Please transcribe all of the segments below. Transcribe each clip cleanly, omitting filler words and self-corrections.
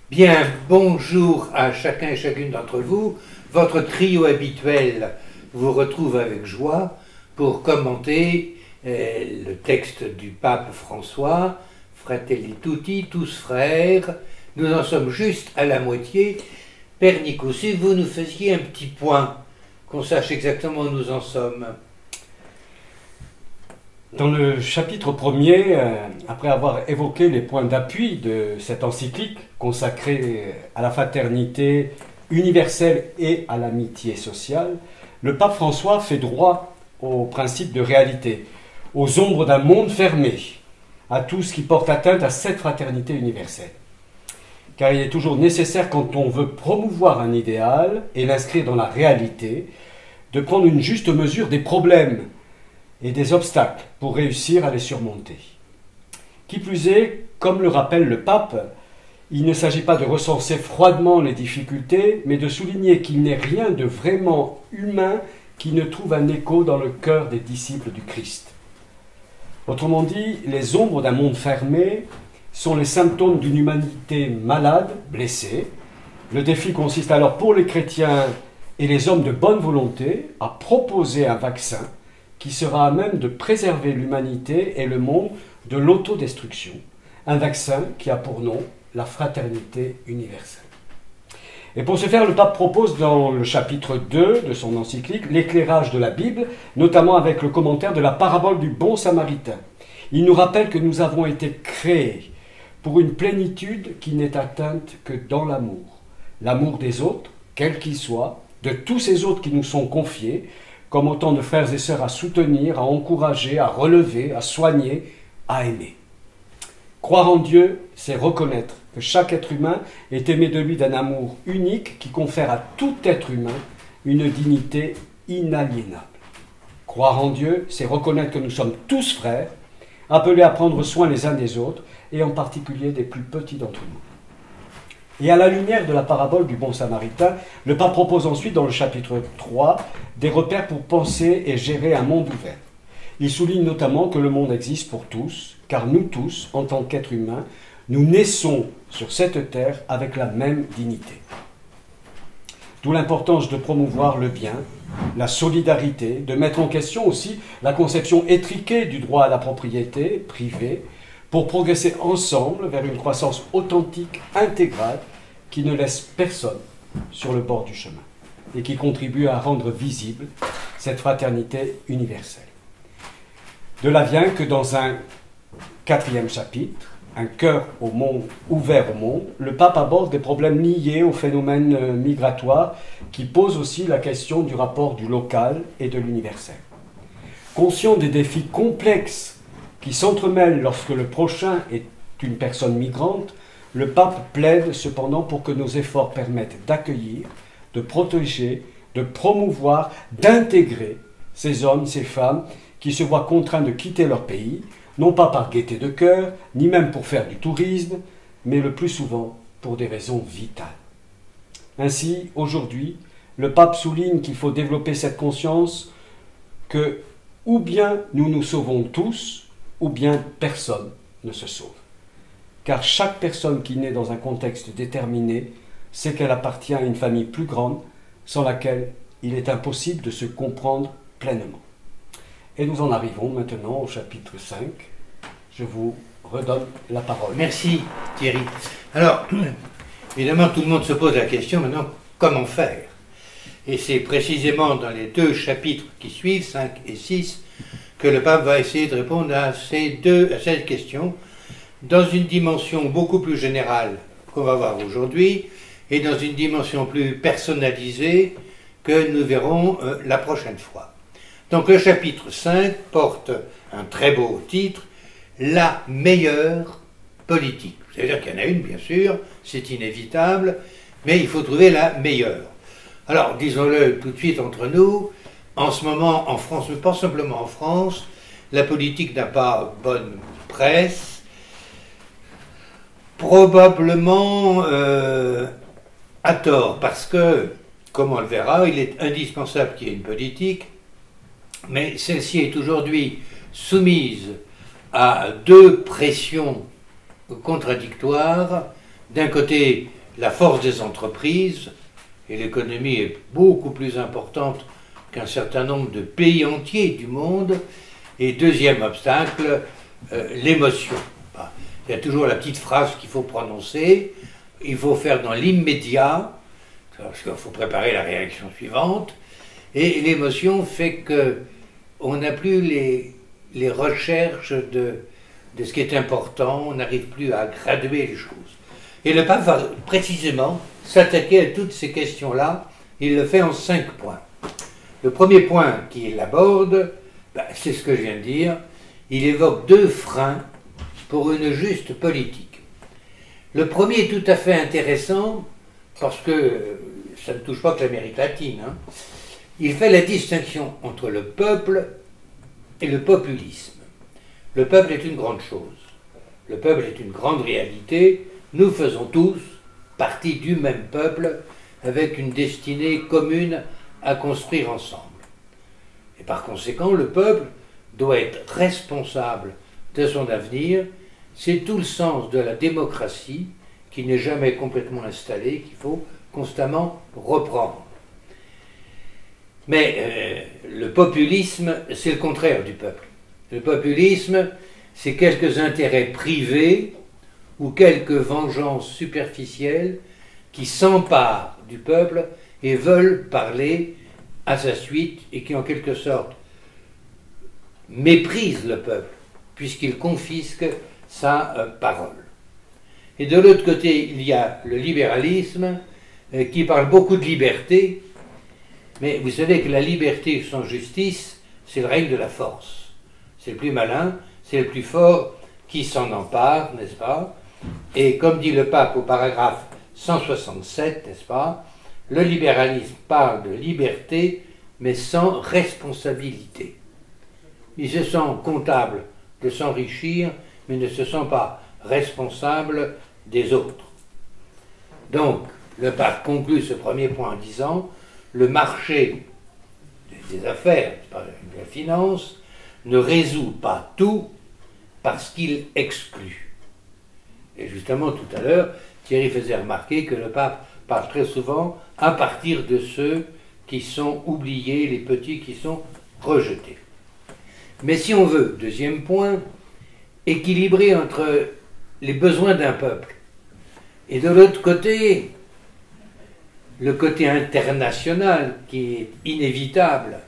Bien, bonjour à chacun et chacune d'entre vous. Votre trio habituel vous retrouve avec joie pour commenter le texte du pape François, Fratelli Tutti, tous frères. Nous en sommes juste à la moitié. Père Nico, si vous nous faisiez un petit point, qu'on sache exactement où nous en sommes. Dans le chapitre premier, après avoir évoqué les points d'appui de cette encyclique consacrée à la fraternité universelle et à l'amitié sociale, le pape François fait droit au principe de réalité, aux ombres d'un monde fermé, à tout ce qui porte atteinte à cette fraternité universelle. Car il est toujours nécessaire, quand on veut promouvoir un idéal et l'inscrire dans la réalité, de prendre une juste mesure des problèmes et des obstacles pour réussir à les surmonter. Qui plus est, comme le rappelle le pape, il ne s'agit pas de recenser froidement les difficultés, mais de souligner qu'il n'est rien de vraiment humain qui ne trouve un écho dans le cœur des disciples du Christ. Autrement dit, les ombres d'un monde fermé sont les symptômes d'une humanité malade, blessée. Le défi consiste alors pour les chrétiens et les hommes de bonne volonté à proposer un vaccin qui sera à même de préserver l'humanité et le monde de l'autodestruction. Un vaccin qui a pour nom la fraternité universelle. Et pour ce faire, le pape propose dans le chapitre 2 de son encyclique l'éclairage de la Bible, notamment avec le commentaire de la parabole du bon samaritain. Il nous rappelle que nous avons été créés pour une plénitude qui n'est atteinte que dans l'amour. L'amour des autres, quels qu'ils soient, de tous ces autres qui nous sont confiés, comme autant de frères et sœurs à soutenir, à encourager, à relever, à soigner, à aimer. Croire en Dieu, c'est reconnaître que chaque être humain est aimé de lui d'un amour unique qui confère à tout être humain une dignité inaliénable. Croire en Dieu, c'est reconnaître que nous sommes tous frères, appelés à prendre soin les uns des autres, et en particulier des plus petits d'entre nous. Et à la lumière de la parabole du bon samaritain, le pape propose ensuite dans le chapitre 3 des repères pour penser et gérer un monde ouvert. Il souligne notamment que le monde existe pour tous, car nous tous, en tant qu'êtres humains, nous naissons sur cette terre avec la même dignité. D'où l'importance de promouvoir le bien, la solidarité, de mettre en question aussi la conception étriquée du droit à la propriété privée, pour progresser ensemble vers une croissance authentique, intégrale, qui ne laisse personne sur le bord du chemin et qui contribue à rendre visible cette fraternité universelle. De là vient que dans un 4e chapitre, un cœur au monde, ouvert au monde, le pape aborde des problèmes liés au phénomène migratoire qui posent aussi la question du rapport du local et de l'universel. Conscient des défis complexes qui s'entremêlent lorsque le prochain est une personne migrante, le pape plaide cependant pour que nos efforts permettent d'accueillir, de protéger, de promouvoir, d'intégrer ces hommes, ces femmes qui se voient contraints de quitter leur pays, non pas par gaieté de cœur, ni même pour faire du tourisme, mais le plus souvent pour des raisons vitales. Ainsi, aujourd'hui, le pape souligne qu'il faut développer cette conscience que ou bien nous nous sauvons tous, ou bien personne ne se sauve. Car chaque personne qui naît dans un contexte déterminé sait qu'elle appartient à une famille plus grande, sans laquelle il est impossible de se comprendre pleinement. Et nous en arrivons maintenant au chapitre 5. Je vous redonne la parole. Merci Thierry. Alors, évidemment, tout le monde se pose la question maintenant, comment faire? Et c'est précisément dans les deux chapitres qui suivent, 5 et 6, que le pape va essayer de répondre à cette question dans une dimension beaucoup plus générale qu'on va voir aujourd'hui et dans une dimension plus personnalisée que nous verrons la prochaine fois. Donc le chapitre 5 porte un très beau titre, « La meilleure politique ». C'est-à-dire qu'il y en a une, bien sûr, c'est inévitable, mais il faut trouver la meilleure. Alors, disons-le tout de suite entre nous, en ce moment, en France, mais pas simplement en France, la politique n'a pas bonne presse. Probablement à tort, parce que, comme on le verra, il est indispensable qu'il y ait une politique, mais celle-ci est aujourd'hui soumise à deux pressions contradictoires d'un côté la force des entreprises, et l'économie est beaucoup plus importante qu'un certain nombre de pays entiers du monde, et deuxième obstacle, l'émotion. Il y a toujours la petite phrase qu'il faut prononcer, il faut faire dans l'immédiat, parce qu'il faut préparer la réaction suivante, et l'émotion fait qu'on n'a plus les recherches de ce qui est important, on n'arrive plus à graduer les choses. Et le pape va précisément s'attaquer à toutes ces questions-là, il le fait en 5 points. Le premier point qu'il aborde, c'est ce que je viens de dire, il évoque 2 freins pour une juste politique. Le premier est tout à fait intéressant, parce que ça ne touche pas que l'Amérique latine. Il fait la distinction entre le peuple et le populisme. Le peuple est une grande chose. Le peuple est une grande réalité. Nous faisons tous partie du même peuple, avec une destinée commune à construire ensemble. Et par conséquent, le peuple doit être responsable de son avenir. C'est tout le sens de la démocratie qui n'est jamais complètement installée, qu'il faut constamment reprendre. Mais le populisme, c'est le contraire du peuple. Le populisme, c'est quelques intérêts privés ou quelques vengeances superficielles qui s'emparent du peuple et veulent parler à sa suite et qui en quelque sorte méprisent le peuple puisqu'ils confisquent sa parole. Et de l'autre côté, il y a le libéralisme qui parle beaucoup de liberté, mais vous savez que la liberté sans justice, c'est le règne de la force. C'est le plus malin, c'est le plus fort qui s'en empare, n'est-ce pas? Et comme dit le pape au paragraphe 167, n'est-ce pas? Le libéralisme parle de liberté, mais sans responsabilité. Il se sent comptable de s'enrichir, mais ne se sent pas responsable des autres. Donc, le pape conclut ce premier point en disant le marché des affaires, de la finance, ne résout pas tout parce qu'il exclut. Et justement, tout à l'heure, Thierry faisait remarquer que le pape parle très souvent à partir de ceux qui sont oubliés, les petits qui sont rejetés. Mais si on veut, deuxième point, équilibrer entre les besoins d'un peuple et de l'autre côté, le côté international qui est inévitable.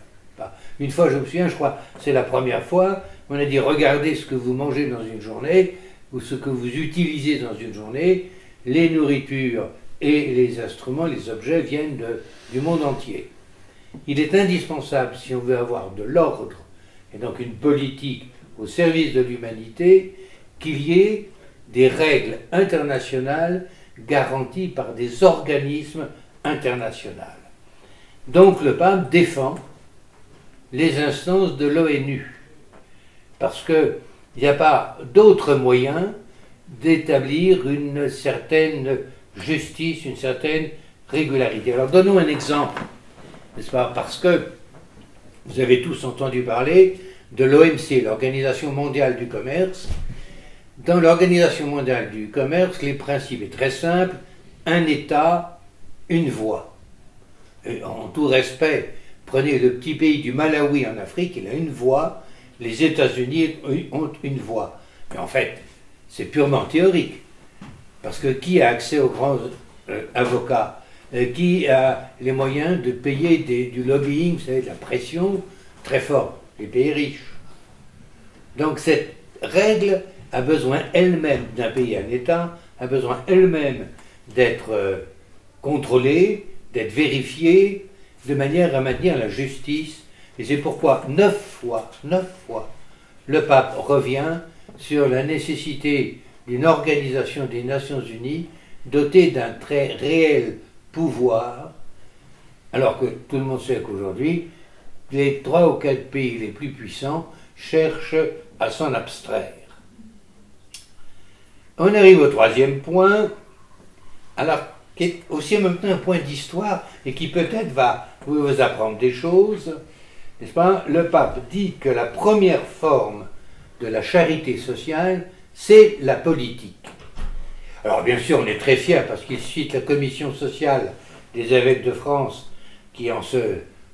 Une fois, je me souviens, je crois, c'est la première fois, on a dit regardez ce que vous mangez dans une journée ou ce que vous utilisez dans une journée, les nourritures et les instruments, les objets viennent du monde entier. Il est indispensable, si on veut avoir de l'ordre et donc une politique au service de l'humanité, qu'il y ait des règles internationales garanties par des organismes internationaux. Donc le pape défend les instances de l'ONU, parce qu'il n'y a pas d'autre moyen d'établir une certaine justice, une certaine régularité. Alors donnons un exemple, n'est-ce pas? Parce que vous avez tous entendu parler de l'OMC, l'Organisation mondiale du commerce. Dans l'Organisation mondiale du commerce, les principes sont très simples, un État, une voix. Et en tout respect, prenez le petit pays du Malawi en Afrique, il a une voix, les États-Unis ont une voix. Mais en fait, c'est purement théorique. Parce que qui a accès aux grands avocats? Qui a les moyens de payer du lobbying, vous savez, de la pression très fort? Les pays riches. Donc cette règle a besoin elle-même d'un pays, un État, a besoin elle-même d'être contrôlée, d'être vérifiée, de manière à maintenir la justice. Et c'est pourquoi 9 fois, le pape revient sur la nécessité d'une organisation des Nations Unies dotée d'un très réel pouvoir, alors que tout le monde sait qu'aujourd'hui, les 3 ou 4 pays les plus puissants cherchent à s'en abstraire. On arrive au 3e point, alors qui est aussi en même temps un point d'histoire et qui peut-être va vous apprendre des choses, n'est-ce pas? Le pape dit que la première forme de la charité sociale, c'est la politique. Alors bien sûr, on est très fiers parce qu'il cite la commission sociale des évêques de France qui en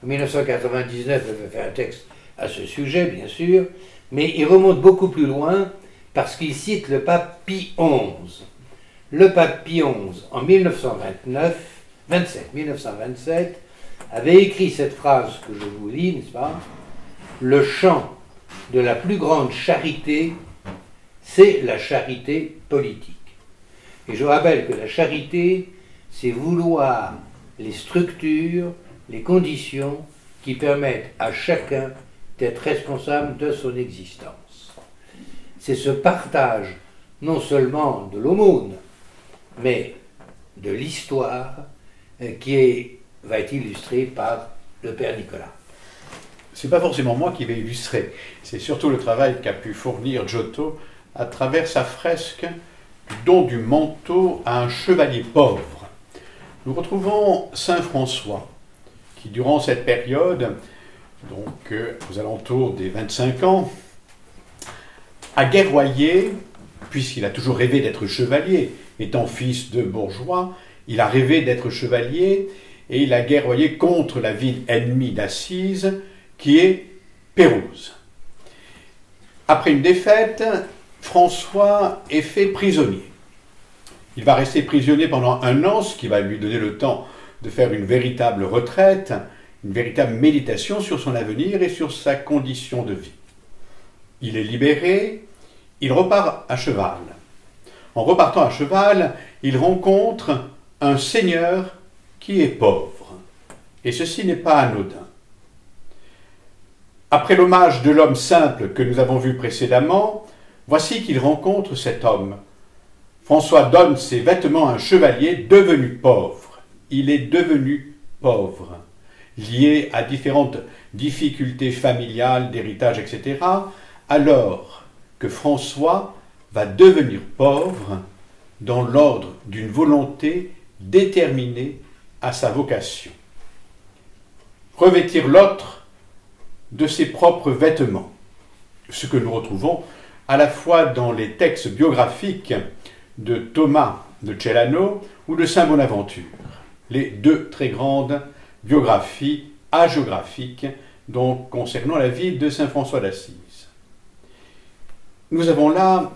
1999 avait fait un texte à ce sujet, bien sûr, mais il remonte beaucoup plus loin parce qu'il cite le pape Pie XI. Le pape Pie XI, en 1927, avait écrit cette phrase que je vous lis, n'est-ce pas? Le chant de la plus grande charité, c'est la charité politique. Et je rappelle que la charité, c'est vouloir les structures, les conditions qui permettent à chacun d'être responsable de son existence. C'est ce partage non seulement de l'aumône, mais de l'histoire qui va être illustrée par le Père Nicolas. C'est pas forcément moi qui vais illustrer, c'est surtout le travail qu'a pu fournir Giotto à travers sa fresque du don du manteau à un chevalier pauvre. Nous retrouvons Saint François, qui durant cette période, donc aux alentours des 25 ans, a guerroyé, puisqu'il a toujours rêvé d'être chevalier, étant fils de bourgeois, il a rêvé d'être chevalier, et il a guerroyé contre la ville ennemie d'Assise, qui est Pérouse. Après une défaite, François est fait prisonnier. Il va rester prisonnier pendant 1 an, ce qui va lui donner le temps de faire une véritable retraite, une véritable méditation sur son avenir et sur sa condition de vie. Il est libéré, il repart à cheval. En repartant à cheval, il rencontre un seigneur qui est pauvre. Et ceci n'est pas anodin. Après l'hommage de l'homme simple que nous avons vu précédemment, voici qu'il rencontre cet homme. François donne ses vêtements à un chevalier devenu pauvre. Il est devenu pauvre, lié à différentes difficultés familiales, d'héritage, etc., alors que François va devenir pauvre dans l'ordre d'une volonté déterminée à sa vocation. Revêtir l'autre de ses propres vêtements, ce que nous retrouvons à la fois dans les textes biographiques de Thomas de Celano ou de Saint Bonaventure, les 2 très grandes biographies hagiographiques donc concernant la vie de Saint François d'Assise. Nous avons là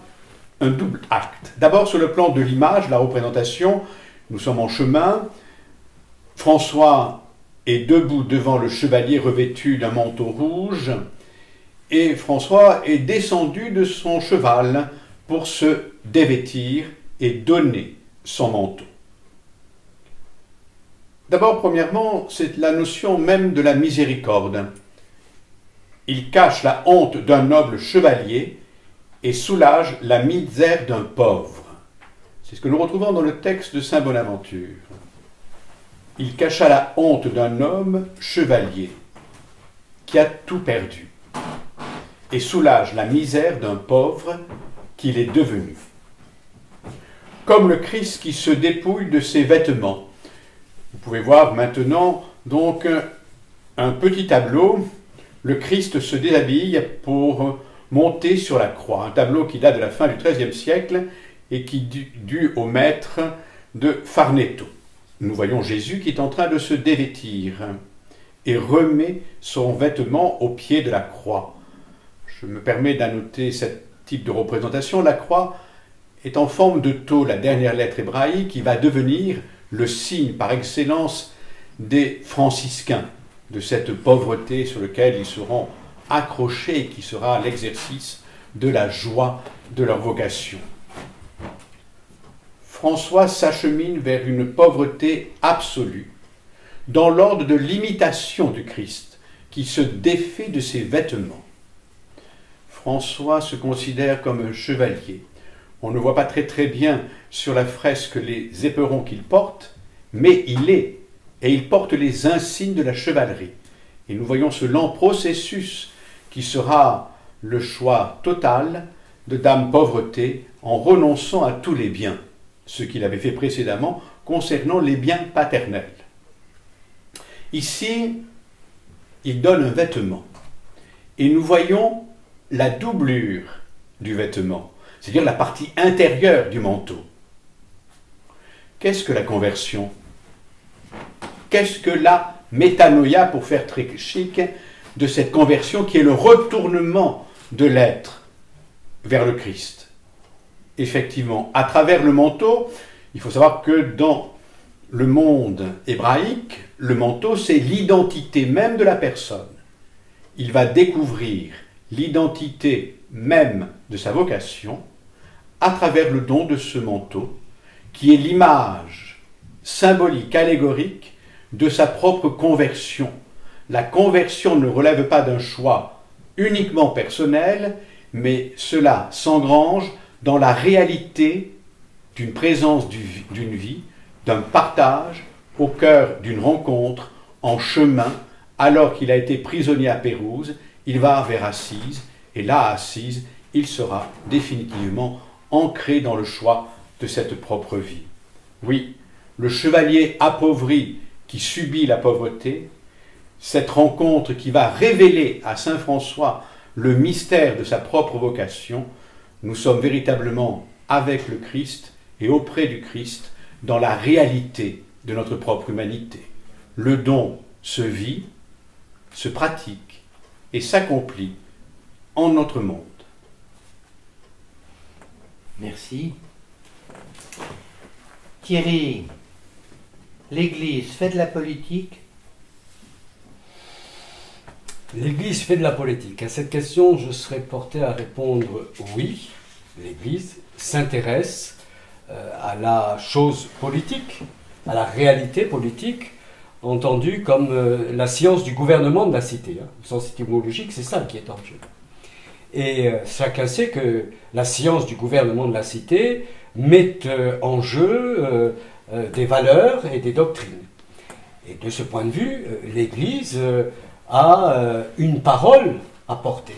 un double acte. D'abord sur le plan de l'image, la représentation, nous sommes en chemin, François est debout devant le chevalier revêtu d'un manteau rouge, et François est descendu de son cheval pour se dévêtir et donner son manteau. D'abord, premièrement, c'est la notion même de la miséricorde. Il cache la honte d'un noble chevalier et soulage la misère d'un pauvre. C'est ce que nous retrouvons dans le texte de Saint Bonaventure. Il cacha la honte d'un homme chevalier qui a tout perdu et soulage la misère d'un pauvre qu'il est devenu. Comme le Christ qui se dépouille de ses vêtements. Vous pouvez voir maintenant donc un petit tableau. Le Christ se déshabille pour monter sur la croix. Un tableau qui date de la fin du XIIIe siècle et qui dut au maître de Farnetto. Nous voyons Jésus qui est en train de se dévêtir et remet son vêtement au pied de la croix. Je me permets d'annoter ce type de représentation. La croix est en forme de tau, la dernière lettre hébraïque, qui va devenir le signe par excellence des franciscains, de cette pauvreté sur laquelle ils seront accrochés et qui sera l'exercice de la joie de leur vocation. François s'achemine vers une pauvreté absolue, dans l'ordre de l'imitation du Christ, qui se défait de ses vêtements. François se considère comme un chevalier. On ne voit pas très bien sur la fresque les éperons qu'il porte, mais il est, et il porte les insignes de la chevalerie. Et nous voyons ce lent processus qui sera le choix total de Dame Pauvreté en renonçant à tous les biens, ce qu'il avait fait précédemment concernant les biens paternels. Ici, il donne un vêtement. Et nous voyons la doublure du vêtement, c'est-à-dire la partie intérieure du manteau. Qu'est-ce que la conversion? Qu'est-ce que la métanoïa, pour faire très chic, de cette conversion qui est le retournement de l'être vers le Christ? Effectivement, à travers le manteau, il faut savoir que dans le monde hébraïque, le manteau, c'est l'identité même de la personne. Il va découvrir l'identité même de sa vocation à travers le don de ce manteau, qui est l'image symbolique, allégorique de sa propre conversion. La conversion ne relève pas d'un choix uniquement personnel, mais cela s'engrange dans la réalité d'une présence d'une vie, d'un partage au cœur d'une rencontre en chemin, alors qu'il a été prisonnier à Pérouse, il va vers Assise, et là, à Assise, il sera définitivement ancré dans le choix de cette propre vie. Oui, le chevalier appauvri qui subit la pauvreté, cette rencontre qui va révéler à saint François le mystère de sa propre vocation, nous sommes véritablement avec le Christ et auprès du Christ dans la réalité de notre propre humanité. Le don se vit, se pratique et s'accomplit en notre monde. Merci. Thierry, l'Église fait de la politique? L'Église fait de la politique. À cette question, je serais porté à répondre oui. L'Église s'intéresse à la chose politique, à la réalité politique, entendue comme la science du gouvernement de la cité. Au sens étymologique, c'est ça qui est en jeu. Et chacun sait que la science du gouvernement de la cité met en jeu des valeurs et des doctrines. Et de ce point de vue, l'Église a une parole à porter.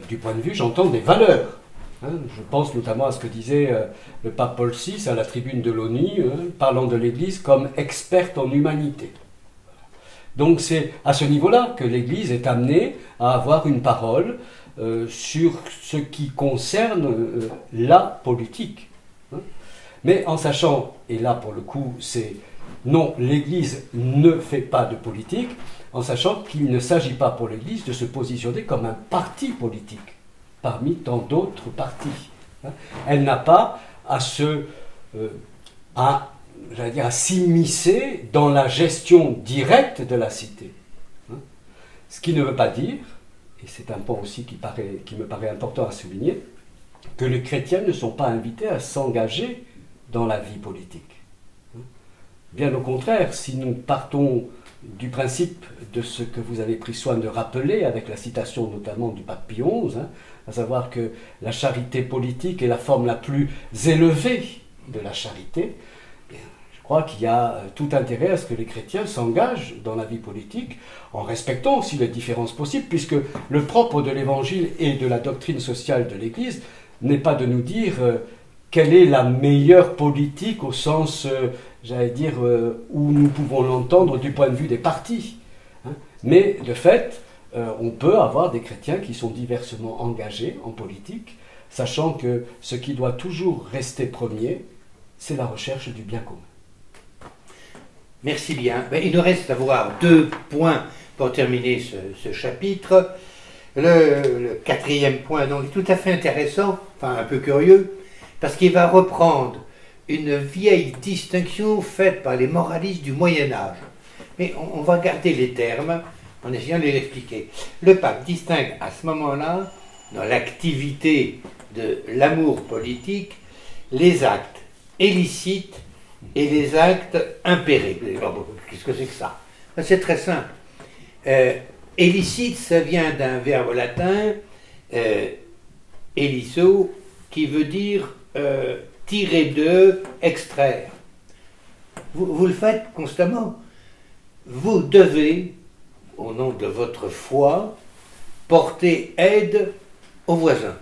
Du point de vue, j'entends, des valeurs. Je pense notamment à ce que disait le pape Paul VI à la tribune de l'ONU, parlant de l'Église comme experte en humanité. Donc c'est à ce niveau-là que l'Église est amenée à avoir une parole sur ce qui concerne la politique. Mais en sachant, et là pour le coup c'est non, l'Église ne fait pas de politique, en sachant qu'il ne s'agit pas pour l'Église de se positionner comme un parti politique parmi tant d'autres partis. Elle n'a pas à à s'immiscer dans la gestion directe de la cité. Ce qui ne veut pas dire, et c'est un point aussi qui me paraît important à souligner, que les chrétiens ne sont pas invités à s'engager dans la vie politique. Bien au contraire, si nous partons du principe de ce que vous avez pris soin de rappeler, avec la citation notamment du pape Pie XI, à savoir que la charité politique est la forme la plus élevée de la charité, je crois qu'il y a tout intérêt à ce que les chrétiens s'engagent dans la vie politique, en respectant aussi les différences possibles, puisque le propre de l'Évangile et de la doctrine sociale de l'Église n'est pas de nous dire quelle est la meilleure politique au sens, j'allais dire, où nous pouvons l'entendre du point de vue des partis. Mais de fait, on peut avoir des chrétiens qui sont diversement engagés en politique, sachant que ce qui doit toujours rester premier, c'est la recherche du bien commun. Merci bien. Il nous reste à voir 2 points pour terminer ce chapitre. Le 4e point, donc, tout à fait intéressant, enfin un peu curieux, parce qu'il va reprendre une vieille distinction faite par les moralistes du Moyen-Âge. Mais on va garder les termes en essayant de les expliquer. Le pape distingue à ce moment-là, dans l'activité de l'amour politique, les actes illicites et les actes impérés. Qu'est-ce que c'est que ça? C'est très simple. Illicite, ça vient d'un verbe latin, elisso, qui veut dire tirer de, extraire. Vous le faites constamment. Vous devez, au nom de votre foi, porter aide aux voisins.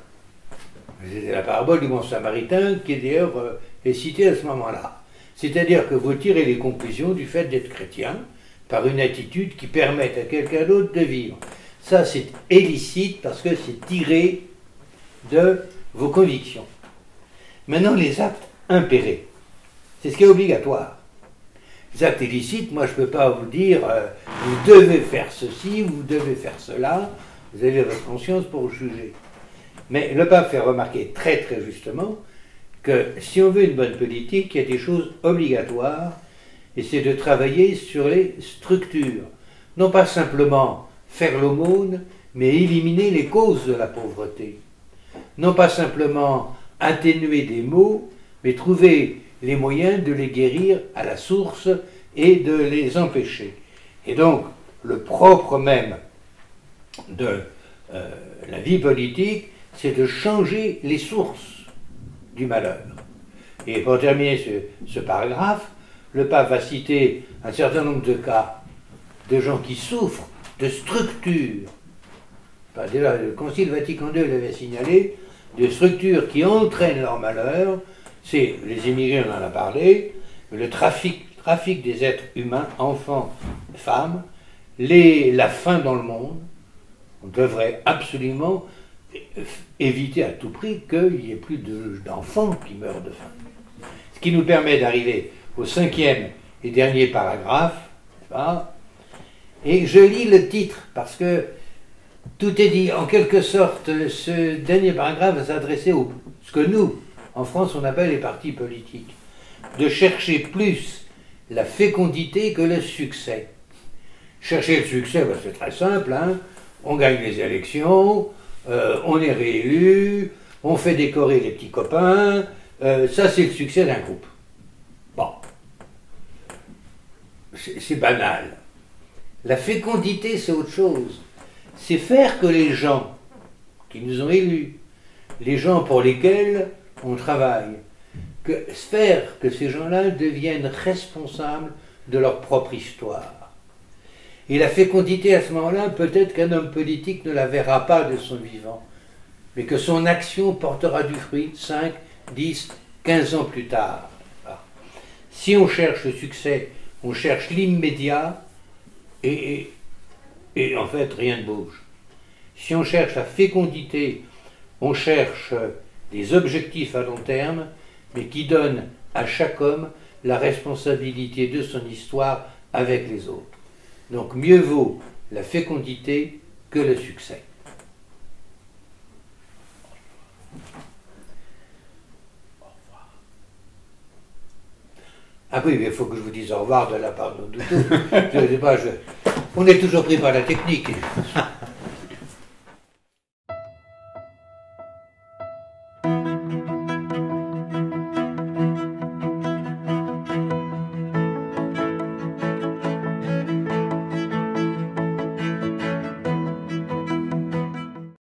C'est la parabole du bon samaritain qui d'ailleurs est citée à ce moment-là. C'est-à-dire que vous tirez les conclusions du fait d'être chrétien par une attitude qui permette à quelqu'un d'autre de vivre. Ça, c'est illicite parce que c'est tiré de vos convictions. Maintenant, les actes impérés. C'est ce qui est obligatoire. Les actes illicites, moi je ne peux pas vous dire vous devez faire ceci, vous devez faire cela, vous avez votre conscience pour juger. Mais le pape fait remarquer très très justement que si on veut une bonne politique, il y a des choses obligatoires, et c'est de travailler sur les structures. Non pas simplement faire l'aumône, mais éliminer les causes de la pauvreté. Non pas simplement atténuer des maux, mais trouver les moyens de les guérir à la source et de les empêcher. Et donc, le propre même de la vie politique, c'est de changer les sources du malheur. Et pour terminer ce paragraphe, le pape va citer un certain nombre de cas de gens qui souffrent de structures. Enfin, déjà, le Concile Vatican II l'avait signalé, de structures qui entraînent leur malheur. C'est les immigrés, on en a parlé, le trafic des êtres humains, enfants, femmes, la faim dans le monde. On devrait absolument éviter à tout prix qu'il n'y ait plus d'enfants qui meurent de faim. Ce qui nous permet d'arriver au 5e et dernier paragraphe. Et je lis le titre parce que tout est dit. En quelque sorte, ce dernier paragraphe va s'adresser à ce que nous, en France, on appelle les partis politiques. De chercher plus la fécondité que le succès. Chercher le succès, ben, c'est très simple. Hein. On gagne les élections, on est réélu, on fait décorer les petits copains. Ça, c'est le succès d'un groupe. Bon. C'est banal. La fécondité, c'est autre chose. C'est faire que les gens qui nous ont élus, les gens pour lesquels on travaille, faire que ces gens-là deviennent responsables de leur propre histoire. Et la fécondité, à ce moment-là, peut-être qu'un homme politique ne la verra pas de son vivant, mais que son action portera du fruit 5, 10, 15 ans plus tard. Si on cherche le succès, on cherche l'immédiat, et en fait, rien ne bouge. Si on cherche la fécondité, on cherche des objectifs à long terme, mais qui donnent à chaque homme la responsabilité de son histoire avec les autres. Donc mieux vaut la fécondité que le succès. Ah oui, mais il faut que je vous dise au revoir de la part de nous tous. Je sais pas, on est toujours pris par la technique.